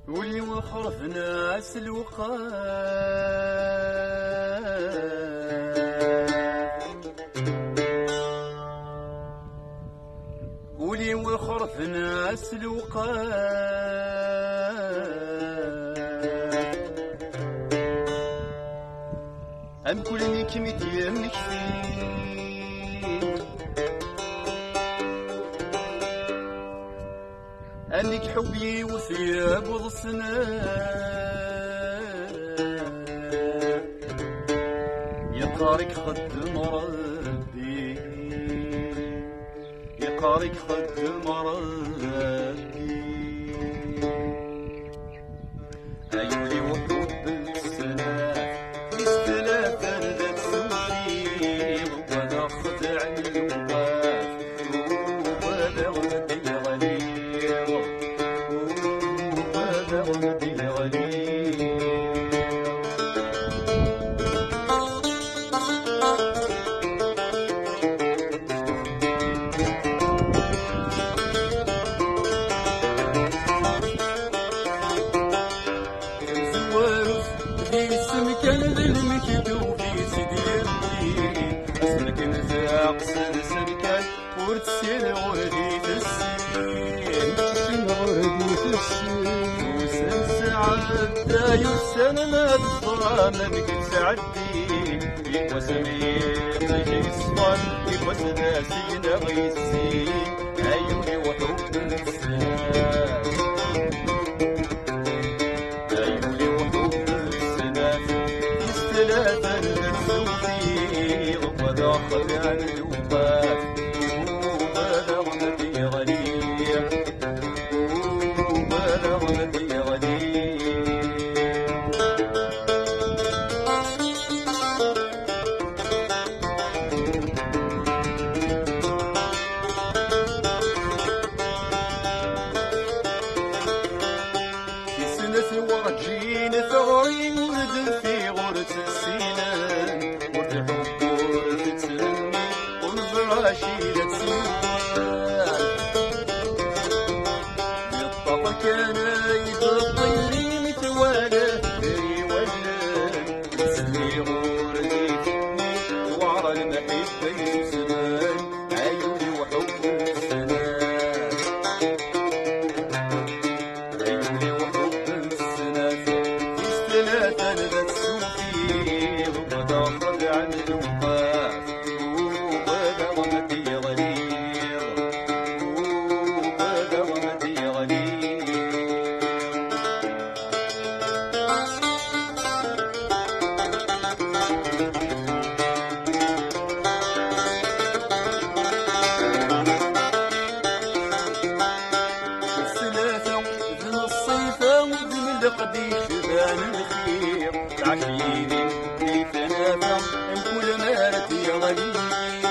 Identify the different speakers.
Speaker 1: ولي وخرف ناس الوقاف ولي وخرف ناس الوقاف أم كل نكمت يمك فيه أنك حبي وثياب وضصنا يقارك خدم ربي يقارك خدم ربي أيولي وحب السنة يستلاف ذات سوشي وأنا خدع الوقاف وأنا غدي غني كان ذلمك دوبي سيدي سمكن أقصد سمكن ورتسين غردي تسين غردي تسين وسن سعد يسن ما تضرى منك تعدي وسمي غير الصفان وسنا سينا غيسي عيوني وحب السنان عيوني وحب السنان ثلاثا للسوفي وقد خدع الوقاف وبلغ مدي غنية وبلغ مدي غنية في سنة ورجين ثغري ولد في غرة السنان ورد حب ورد تسلمي والفراشي تسوان للطفل كان يبطل متوالى يولان يسلي غردي فمي وعرى المحبة يسمان عيوني وحب السنان عيوني وحب السنان ثلاثا ذات سوفي وقد خدع الوقاف وبلغ مدي غنير وبلغ مدي غنير الثلاثة ذن الصيفة وذن القدي شبان الخير عشيري في ثلاثة كل ما رد يا غليل